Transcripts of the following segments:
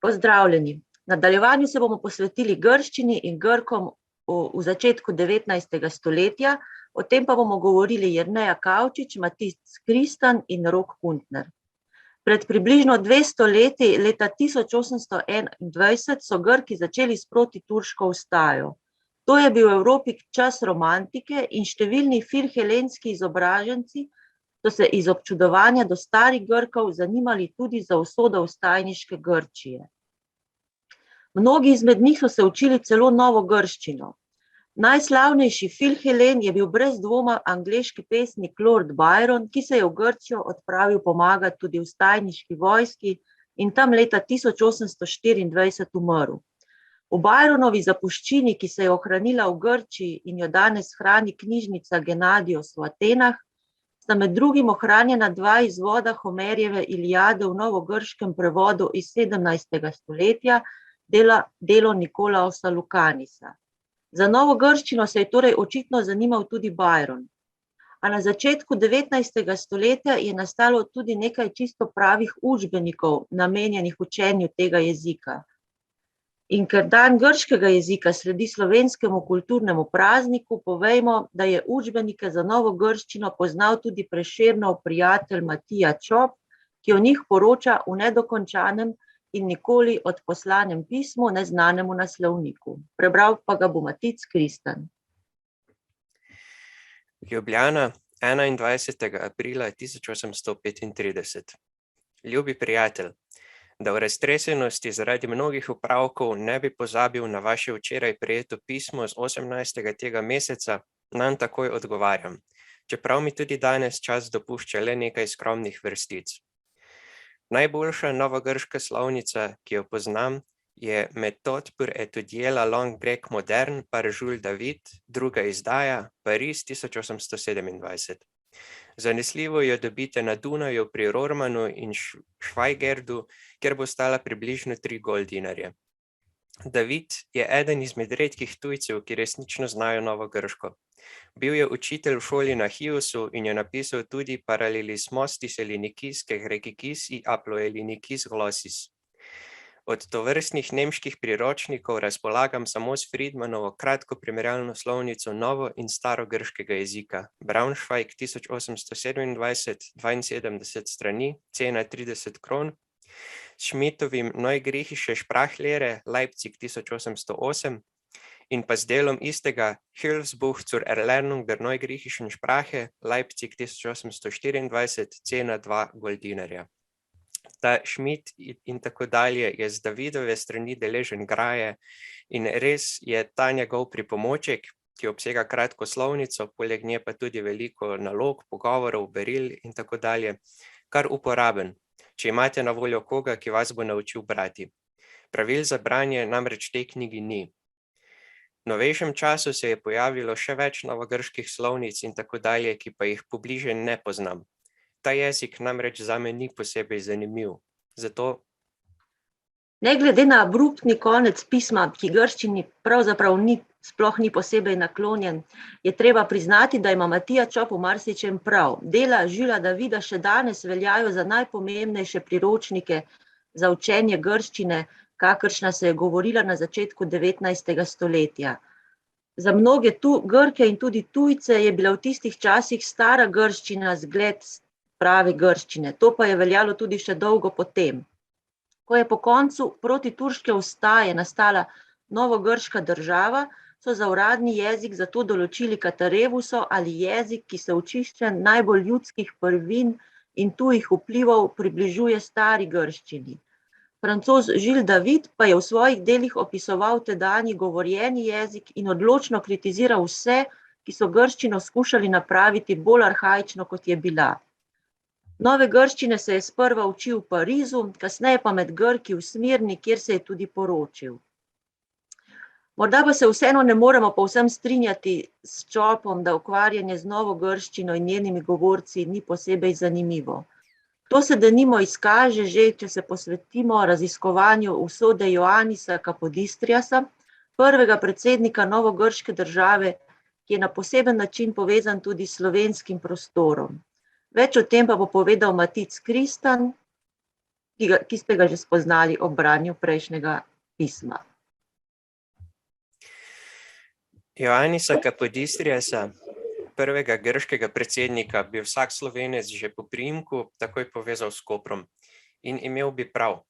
Pozdravljeni. V nadaljevanju se bomo posvetili grščini in Grkom v začetku 19. stoletja, o tem pa bomo govorili Jerneja Kavčič, Matic Kristan in Rok Kuntner. Pred približno 200 leti, leta 1821, so Grki začeli s protiturško vstajo. To je bil v Evropi čas romantike in številni filhelenski izobraženci so se iz občudovanja do starih Grkov zanimali tudi za usodo vstajniške Grčije. Mnogi izmed njih so se učili celo novo grščino. Najslavnejši filhelen je bil brez dvoma angleški pesnik Lord Byron, ki se je v Grčijo odpravil pomagati tudi vstajniški vojski in tam leta 1824 umrl. V Byronovi zapuščini, ki se je ohranila v Grčiji in jo danes hrani knjižnica Genadios v Atenah, sta med drugim ohranjena dva izvoda Homerjeve Iliade v novogrškem prevodu iz 17. stoletja, delo Nikolaosa Lukanisa. Za novo grščino se je torej očitno zanimal tudi Byron. A na začetku 19. stoletja je nastalo tudi nekaj čisto pravih učbenikov, namenjenih učenju tega jezika. In ker dan grškega jezika sledi slovenskemu kulturnemu prazniku, povejmo, da je učbenike za novo grščino poznal tudi Prešernov prijatelj Matija Čop, ki o njih poroča v nedokončanem in nikoli odposlanem pismu neznanemu naslovniku. Prebral pa ga bo Matic Kristan. Ljubljana, 21. aprila 1835. Ljubi prijatelj, da v raztresenosti zaradi mnogih opravkov ne bi pozabil na vaše včeraj prejeto pismo z 18. tega meseca, nam takoj odgovarjam, čeprav mi tudi danes čas dopušča le nekaj skromnih vrstic. Najboljša novogrška slovnica, ki jo poznam, je Méthode pour étudier la langue grecque moderne par Jules David, druga izdaja, Pariz 1827. Zanesljivo jo dobite na Dunaju pri Rormanu in Švajgerdu, kjer bo stala približno 3 goldinarje. David je eden izmed redkih tujcev, ki resnično znajo novogrško. Bil je učitelj v šoli na Hiosu in je napisal tudi Paralelismos tis Elinikis ke Grekikis i Aploelinikis glossis. Od tovrstnih nemških priročnikov razpolagam samo s Friedmanovo kratko primerjalno slovnico novo- in starogrškega jezika. Braunschweig 1827, 72 strani, cena 30 kron. Schmidtovim Neugriechische Sprachlehre, Leipzig 1808 in pa z delom istega Hilfsbuch zur Erlernung der Neugriechischen Sprache, Leipzig 1824, cena 2 goldinarja. Ta Schmidt in tako dalje je z Davidove strani deležen graje in res je ta njegov pripomoček, ki obsega kratko slovnico, poleg nje pa tudi veliko nalog, pogovorov, beril in tako dalje, kar uporaben, če imate na voljo koga, ki vas bo naučil brati. Pravil za branje namreč te knjigi ni. V novejšem času se je pojavilo še več novogrških slovnic in tako dalje, ki pa jih pobliže ne poznam. Ta jezik namreč zame ni posebej zanimiv. Zato Ne glede na abruptni konec pisma, ki grščini pravzaprav sploh ni posebej naklonjen, je treba priznati, da ima Matija Čop v marsičem prav. Dela Žila Davida še danes veljajo za najpomembnejše priročnike za učenje grščine, kakršna se je govorila na začetku 19. stoletja. Za mnoge Grke in tudi tujce je bila v tistih časih stara grščina zgled prave grščine. To pa je veljalo tudi še dolgo potem. Ko je po koncu protiturške vstaje nastala novogrška država, so za uradni jezik zato določili katarevuso ali jezik, ki se očiščen najbolj ljudskih prvin in tujih vplivov približuje stari grščini. Francoz Gilles David pa je v svojih delih opisoval tedanji govorjeni jezik in odločno kritiziral vse, ki so grščino skušali napraviti bolj arhaično, kot je bila. Nove grščine se je sprva učil v Parizu, kasneje pa med Grki v Smirni, kjer se je tudi poročil. Morda pa se vseeno ne moremo povsem strinjati s Čopom, da ukvarjanje z novo grščino in njenimi govorci ni posebej zanimivo. To se denimo izkaže že, če se posvetimo raziskovanju usode Ioannisa Kapodistriasa, prvega predsednika novogrške države, ki je na poseben način povezan tudi s slovenskim prostorom. Več o tem pa bo povedal Matic Kristan, ki ste ga že spoznali ob branju prejšnjega pisma? Joannisa Kapodistriasa, prvega grškega predsednika, bi vsak Slovenec že po priimku takoj povezal s Koprom in imel bi prav.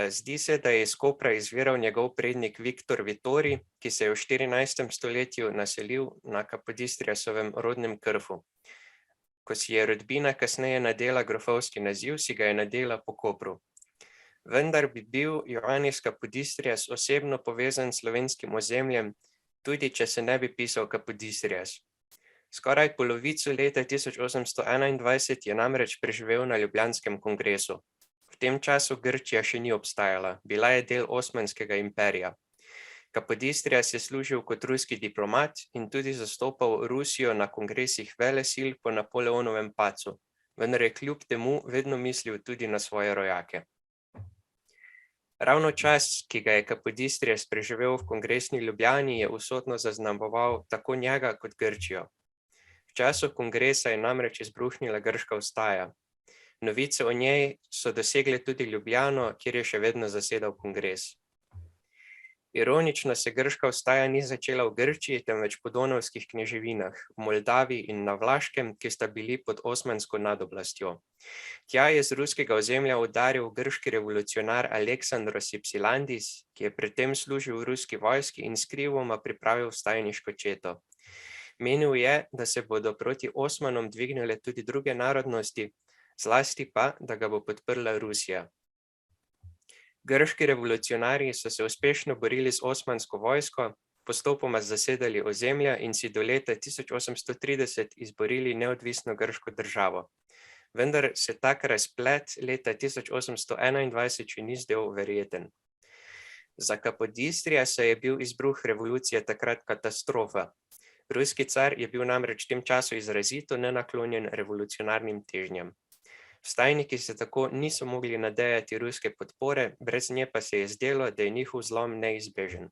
Zdi se, da je iz Kopra izviral njegov prednik Viktor Vitorij, ki se je v 14. stoletju naselil na Kapodistriasovem rodnem Krfu. Ko si je rodbina kasneje nadela grofovski naziv, si ga je nadela po Kopru. Vendar bi bil Joannis Kapodistrias osebno povezan s slovenskim ozemljem, tudi če se ne bi pisal Kapodistrias. Skoraj polovico leta 1821 je namreč preživel na Ljubljanskem kongresu. V tem času Grčija še ni obstajala, bila je del Osmanskega imperija. Kapodistrias je služil kot ruski diplomat in tudi zastopal Rusijo na kongresih velesil po Napoleonovem padcu, vendar je kljub temu vedno mislil tudi na svoje rojake. Ravno čas, ki ga je Kapodistrias preživel v kongresni Ljubljani, je usodno zaznamoval tako njega kot Grčijo. V času kongresa je namreč izbruhnila grška vstaja. Novice o njej so dosegle tudi Ljubljano, kjer je še vedno zasedal kongres. Ironično se grška vstaja ni začela v Grčiji, temveč po donavskih kneževinah, v Moldaviji in na Vlaškem, ki sta bili pod osmansko nadoblastjo. Tja je z ruskega ozemlja udaril grški revolucionar Aleksandros Ypsilandis, ki je predtem služil v ruski vojski in skrivoma pripravil vstajniško četo. Menil je, da se bodo proti Osmanom dvignile tudi druge narodnosti, zlasti pa, da ga bo podprla Rusija. Grški revolucionarji so se uspešno borili z osmansko vojsko, postopoma zasedali ozemlja in si do leta 1830 izborili neodvisno grško državo. Vendar se tak razplet leta 1821 še ni zdel verjeten. Za Kapodistriasa je bil izbruh revolucije takrat katastrofa. Ruski car je bil namreč v tem času izrazito nenaklonjen revolucionarnim težnjam. Vstajniki se tako niso mogli nadejati ruske podpore, brez nje pa se je zdelo, da je njihov zlom neizbežen.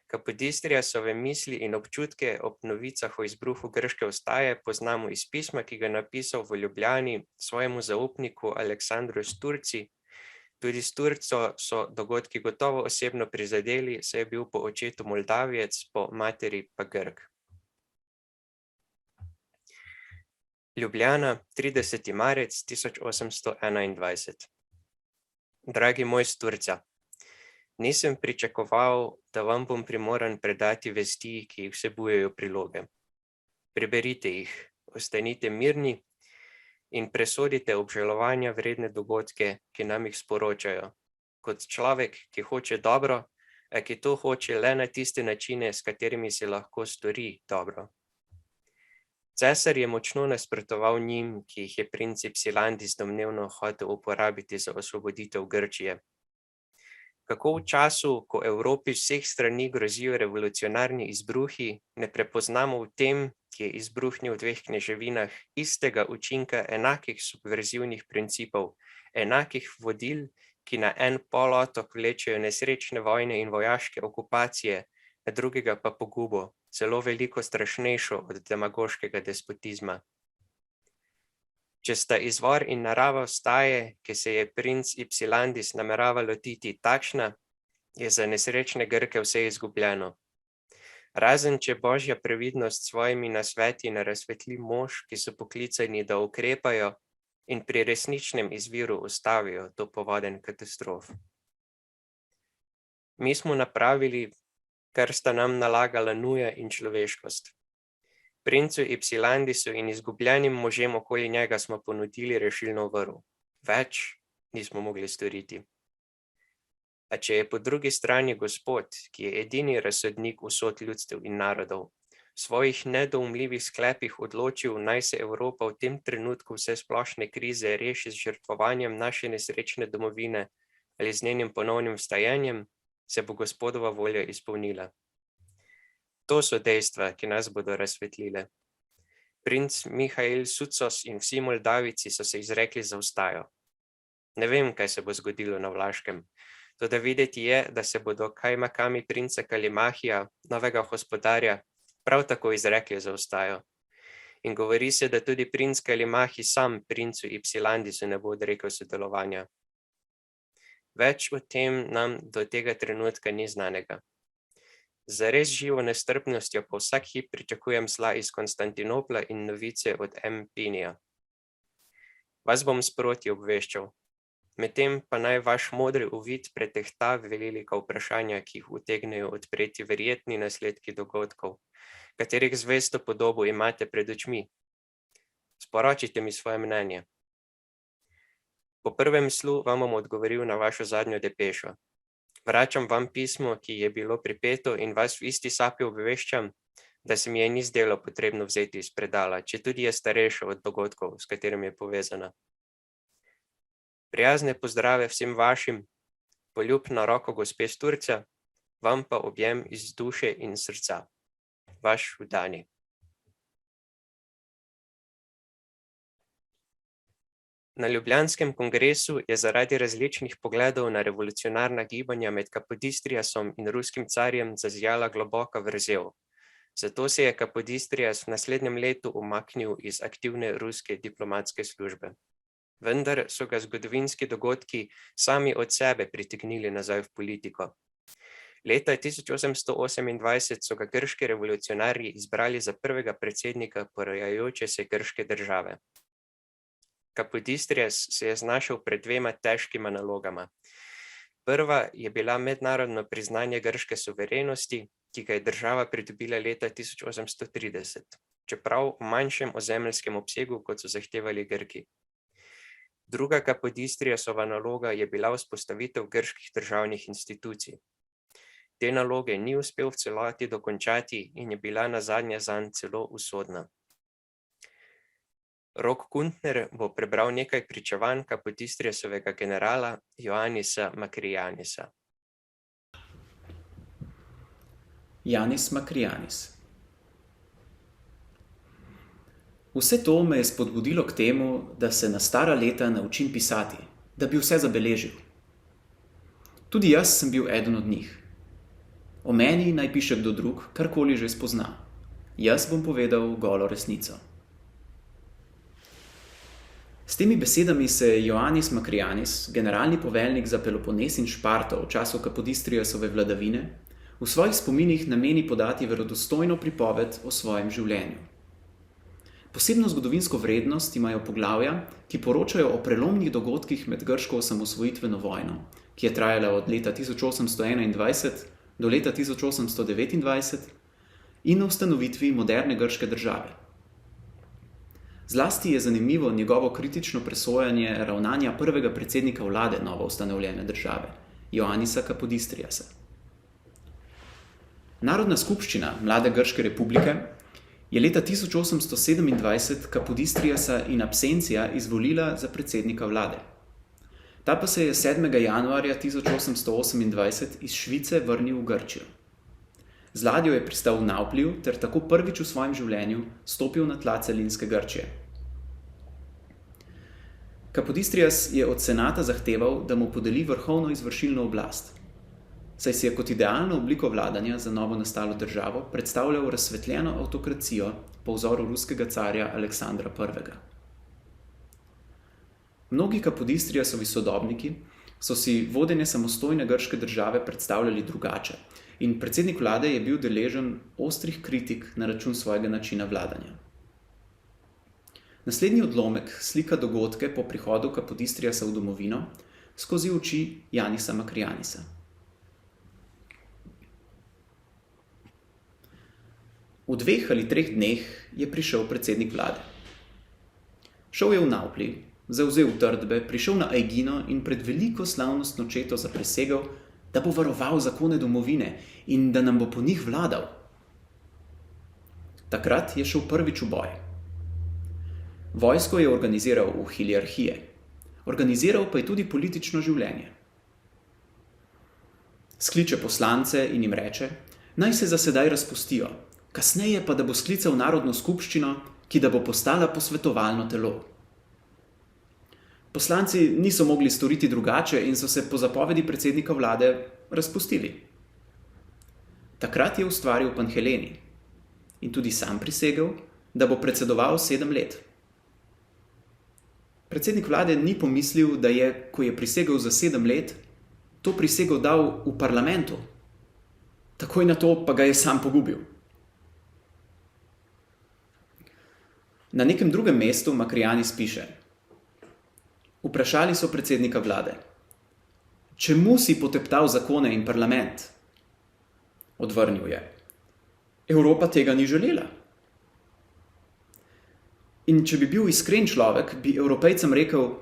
Kapodistriasove misli in občutke ob novicah o izbruhu grške vstaje poznamo iz pisma, ki ga je napisal v Ljubljani svojemu zaupniku Aleksandru Sturci. Tudi Sturco so dogodki gotovo osebno prizadeli, saj je bil po očetu Moldavijec, po materi pa Grk. Ljubljana, 30. marec 1821. Dragi moj Sturca, nisem pričakoval, da vam bom primoran predati vesti, ki jih vsebujejo priloge. Preberite jih, ostanite mirni in presodite obžalovanja vredne dogodke, ki nam jih sporočajo. Kot človek, ki hoče dobro, a ki to hoče le na tiste načine, s katerimi se lahko stori dobro. Cesar je močno nasprotoval njim, ki jih je princ Ypsilandis domnevno hotel uporabiti za osvoboditev Grčije. Kako v času, ko Evropi vseh strani grozijo revolucionarni izbruhi, ne prepoznamo v tem, ki je izbruhnil v dveh kneževinah, istega učinka enakih subverzivnih principov, enakih vodil, ki na en polotok vlečejo nesrečne vojne in vojaške okupacije, na drugega pa pogubo, celo veliko strašnejšo od demagoškega despotizma. Če sta izvor in narava vstaje, ki se je princ Ypsilandis namerava lotiti, takšna, je za nesrečne Grke vse izgubljeno. Razen če božja previdnost s svojimi nasveti ne razsvetli mož, ki so poklicani, da ukrepajo in pri resničnem izviru ustavijo to povodenj katastrof. Mi smo napravili, kar sta nam nalagala nuja in človeškost. Princu Ypsilandisu in izgubljenim možem okoli njega smo ponudili rešilno vrv. Več nismo mogli storiti. A če je po drugi strani Gospod, ki je edini razsodnik usod ljudstev in narodov, v svojih nedoumljivih sklepih odločil, naj se Evropa v tem trenutku vsesplošne krize reši z žrtvovanjem naše nesrečne domovine ali z njenim ponovnim vstajenjem, se bo Gospodova volja izpolnila. To so dejstva, ki nas bodo razsvetlile. Princ Mihail Sucos in vsi Moldavici so se izrekli za vstajo. Ne vem, kaj se bo zgodilo na Vlaškem, toda videti je, da se bodo kajmakami princa Kalimahija, novega gospodarja, prav tako izrekli za vstajo. In govori se, da tudi princ Kalimahi sam princu Ypsilandisu ne bo odrekel sodelovanja. Več o tem nam do tega trenutka ni znanega. Zares živo nestrpnostjo pa vsak hip pričakujem sla iz Konstantinopla in novice od Empinija. Vas bom sproti obveščal. Medtem pa naj vaš modri uvid pretehta velika vprašanja, ki jih utegnejo odpreti verjetni nasledki dogodkov, katerih zvesto podobo imate pred očmi. Sporočite mi svoje mnenje. Po prvem slu vam bom odgovoril na vašo zadnjo depešo. Vračam vam pismo, ki je bilo pripeto in vas v isti sapi obveščam, da se mi je ni zdelo potrebno vzeti iz predala, četudi je starejša od dogodkov, s katerimi je povezana. Prijazne pozdrave vsem vašim, poljubna roko gospe Sturca, vam pa objem iz duše in srca. Vaš Dani. Na Ljubljanskem kongresu je zaradi različnih pogledov na revolucionarna gibanja med Kapodistriasom in ruskim carjem zazijala globoka vrzel. Zato se je Kapodistrias v naslednjem letu umaknil iz aktivne ruske diplomatske službe. Vendar so ga zgodovinski dogodki sami od sebe pritegnili nazaj v politiko. Leta 1828 so ga grški revolucionarji izbrali za prvega predsednika porajajoče se grške države. Kapodistrias se je znašel pred dvema težkima nalogama. Prva je bila mednarodno priznanje grške suverenosti, ki ga je država pridobila leta 1830, čeprav v manjšem ozemeljskem obsegu, kot so zahtevali Grki. Druga Kapodistriasova naloga je bila vzpostavitev grških državnih institucij. Te naloge ni uspel v celoti dokončati in je bila nazadnje zanj celo usodna. Rok Kuntner bo prebral nekaj pričevanj Kapodistriasovega generala Ioannisa Makrijanisa. Ioannis Makrijanis. Vse to me je spodbudilo k temu, da se na stara leta naučim pisati, da bi vse zabeležil. Tudi jaz sem bil eden od njih. O meni naj piše kdo drug, karkoli že spozna. Jaz bom povedal golo resnico. S temi besedami se je Ioannis Makrijanis, generalni poveljnik za Pelopones in Šparto v času Kapodistriasove vladavine, v svojih spominih nameni podati verodostojno pripoved o svojem življenju. Posebno zgodovinsko vrednost imajo poglavja, ki poročajo o prelomnih dogodkih med grško osamosvojitveno vojno, ki je trajala od leta 1821 do leta 1829 in o ustanovitvi moderne grške države. Zlasti je zanimivo njegovo kritično presojanje ravnanja prvega predsednika vlade novo ustanovljene države, Ioannisa Kapodistriasa. Narodna skupščina Mlade Grške republike je leta 1827 Kapodistriasa in Absencija izvolila za predsednika vlade. Ta pa se je 7. januarja 1828 iz Švice vrnil v Grčijo. Z ladjo je pristal v Naupliju ter tako prvič v svojem življenju stopil na tla celinske Grčije. Kapodistrias je od senata zahteval, da mu podeli vrhovno izvršilno oblast, saj si je kot idealno obliko vladanja za novo nastalo državo predstavljal razsvetljeno avtokracijo po vzoru ruskega carja Aleksandra I. Mnogi Kapodistriasovi sodobniki so si vodenje samostojne grške države predstavljali drugače in predsednik vlade je bil deležen ostrih kritik na račun svojega načina vladanja. Naslednji odlomek slika dogodke po prihodu Kapodistriasa v domovino skozi oči Ioannisa Makrijanisa. V 2 ali 3 dneh je prišel predsednik vlade. Šel je v Nauplij, zavzel utrdbe, prišel na Aegino in pred veliko slavnostno četo zaprisegel, da bo varoval zakone domovine in da nam bo po njih vladal. Takrat je šel prvič v boj. Vojsko je organiziral v hierarhije. Organiziral pa je tudi politično življenje. Skliče poslance in jim reče, naj se za sedaj razpustijo, kasneje pa da bo sklical narodno skupščino, ki da bo postala posvetovalno telo. Poslanci niso mogli storiti drugače in so se po zapovedi predsednika vlade razpustili. Takrat je ustvaril Panheleni in tudi sam prisegel, da bo predsedoval 7 let. Predsednik vlade ni pomislil, da je, ko je prisegel za 7 let, to prisego dal v parlamentu. Takoj na to pa ga je sam pogubil. Na nekem drugem mestu Makrijanis piše: Vprašali so predsednika vlade: Čemu si poteptal zakone in parlament? Odvrnil je: Evropa tega ni želela. In če bi bil iskren človek, bi Evropejcem rekel: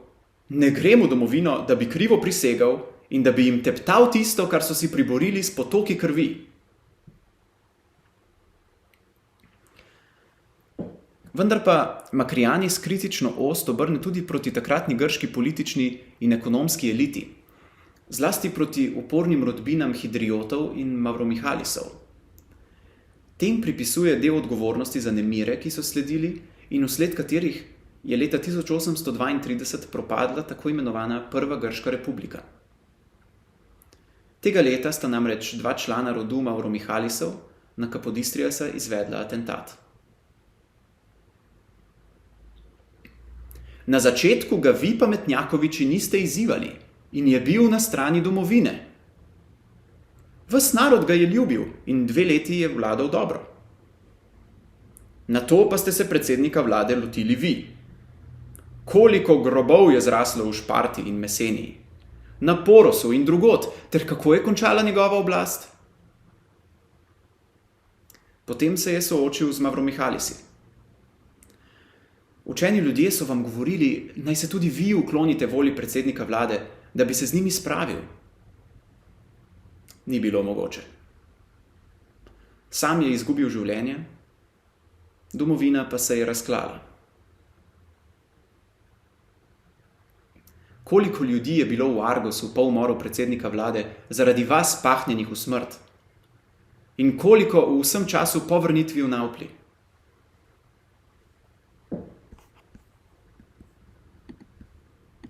Ne grem v domovino, da bi krivo prisegal in da bi jim teptal tisto, kar so si priborili s potoki krvi. Vendar pa Makrijanis kritično ost obrne tudi proti takratni grški politični in ekonomski eliti, zlasti proti upornim rodbinam Hidriotov in Mavromihalisov. Tem pripisuje del odgovornosti za nemire, ki so sledili in vsled katerih je leta 1832 propadla tako imenovana Prva grška republika. Tega leta sta namreč dva člana rodu Mavromihalisov na Kapodistriasa izvedla atentat. Na začetku ga vi, pametnjakoviči, niste izzivali in je bil na strani domovine. Ves narod ga je ljubil in 2 leti je vladal dobro. Nato pa ste se predsednika vlade lotili vi. Koliko grobov je zraslo v Šparti in Meseniji, na Porosu in drugod, ter kako je končala njegova oblast? Potem se je soočil z Mavromihalisi. Učeni ljudje so vam govorili, naj se tudi vi uklonite volji predsednika vlade, da bi se z njimi spravil. Ni bilo mogoče. Sam je izgubil življenje, domovina pa se je razklala. Koliko ljudi je bilo v Argosu po umoru predsednika vlade zaradi vas pahnjenih v smrt? In koliko v vsem času po vrnitvi v Naupli?